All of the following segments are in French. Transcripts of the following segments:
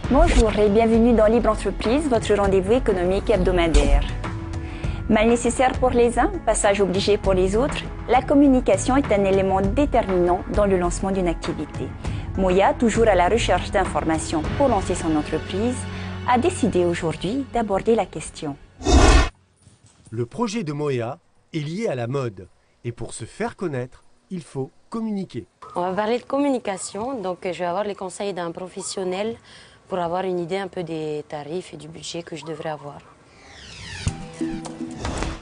Bonjour et bienvenue dans Libre Entreprise, votre rendez-vous économique hebdomadaire. Mal nécessaire pour les uns, passage obligé pour les autres, la communication est un élément déterminant dans le lancement d'une activité. Moya, toujours à la recherche d'informations pour lancer son entreprise, a décidé aujourd'hui d'aborder la question. Le projet de Moya est lié à la mode et pour se faire connaître, il faut communiquer. On va parler de communication, donc je vais avoir les conseils d'un professionnel pour avoir une idée un peu des tarifs et du budget que je devrais avoir.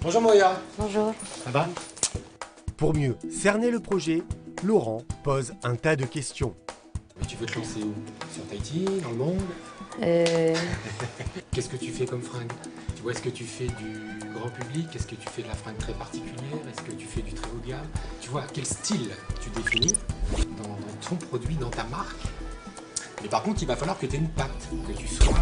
Bonjour Moya. Bonjour. Ça va? Pour mieux cerner le projet, Laurent pose un tas de questions. Mais tu veux te lancer où? Sur Tahiti, dans le monde? Qu'est-ce que tu fais comme fringue? Tu vois, est-ce que tu fais du grand public? Est-ce que tu fais de la fringue très particulière? Est-ce que tu fais du très haut de gamme? Tu vois, quel style tu définis dans ton produit, dans ta marque? Mais par contre, il va falloir que tu aies une patte, que tu sois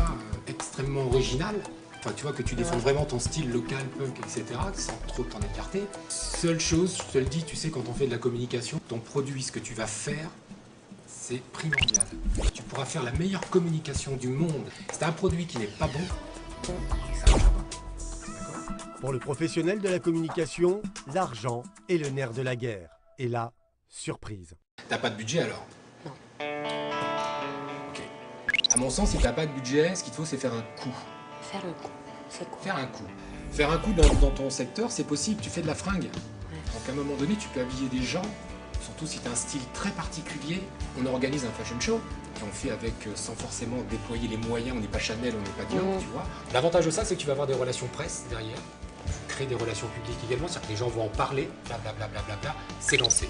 extrêmement original. Enfin, tu vois, que tu défendes vraiment ton style local, punk, etc., sans trop t'en écarter. Seule chose, je te le dis, tu sais, quand on fait de la communication, ton produit, ce que tu vas faire, c'est primordial. Tu pourras faire la meilleure communication du monde. C'est un produit qui n'est pas bon, ça marchera pas. D'accord? Pour le professionnel de la communication, l'argent est le nerf de la guerre. Et là, surprise. T'as pas de budget alors? Non. Ok. À mon sens, si t'as pas de budget, ce qu'il te faut, c'est faire un coup. Faire un coup, c'est quoi? Faire un coup. Faire un coup dans ton secteur, c'est possible. Tu fais de la fringue. Donc à un moment donné, tu peux habiller des gens. Surtout si tu as un style très particulier, on organise un fashion show qu'on fait avec, sans forcément déployer les moyens, on n'est pas Chanel, on n'est pas Dior, tu vois. L'avantage de ça, c'est que tu vas avoir des relations presse derrière, créer des relations publiques également, c'est-à-dire que les gens vont en parler, blablabla, c'est lancé.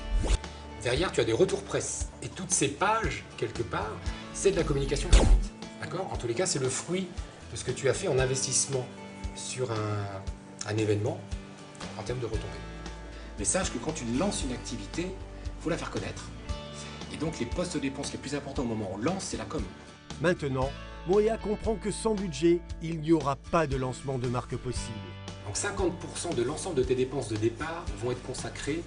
Derrière, tu as des retours presse, et toutes ces pages, quelque part, c'est de la communication gratuite, d'accord? En tous les cas, c'est le fruit de ce que tu as fait en investissement sur un événement en termes de retombées. Mais sache que quand tu lances une activité, il faut la faire connaître. Et donc les postes de dépenses les plus importants au moment où on lance, c'est la com. Maintenant, Moya comprend que sans budget, il n'y aura pas de lancement de marque possible. Donc 50% de l'ensemble de tes dépenses de départ vont être consacrées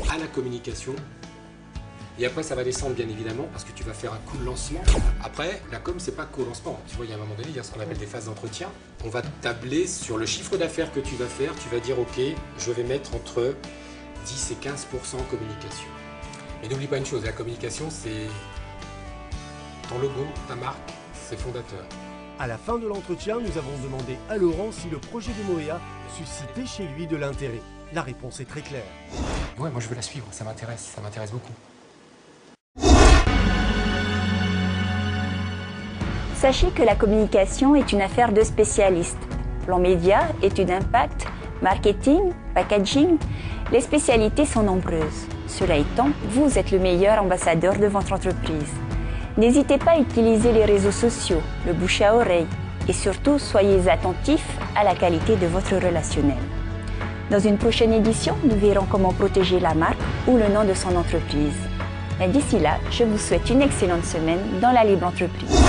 à la communication. Et après, ça va descendre bien évidemment parce que tu vas faire un coup de lancement. Après, la com, c'est pas qu'au lancement. Tu vois, il y a un moment donné, il y a ce qu'on appelle des phases d'entretien. On va tabler sur le chiffre d'affaires que tu vas faire. Tu vas dire, OK, je vais mettre entre 10 et 15% en communication. Mais n'oublie pas une chose, la communication, c'est ton logo, ta marque, c'est fondateur. À la fin de l'entretien, nous avons demandé à Laurent si le projet de Moya suscitait chez lui de l'intérêt. La réponse est très claire. Ouais, moi je veux la suivre, ça m'intéresse beaucoup. Sachez que la communication est une affaire de spécialistes. Plan média, études d'impact, marketing, packaging, les spécialités sont nombreuses. Cela étant, vous êtes le meilleur ambassadeur de votre entreprise. N'hésitez pas à utiliser les réseaux sociaux, le bouche à oreille et surtout soyez attentifs à la qualité de votre relationnel. Dans une prochaine édition, nous verrons comment protéger la marque ou le nom de son entreprise. Et d'ici là, je vous souhaite une excellente semaine dans la libre entreprise.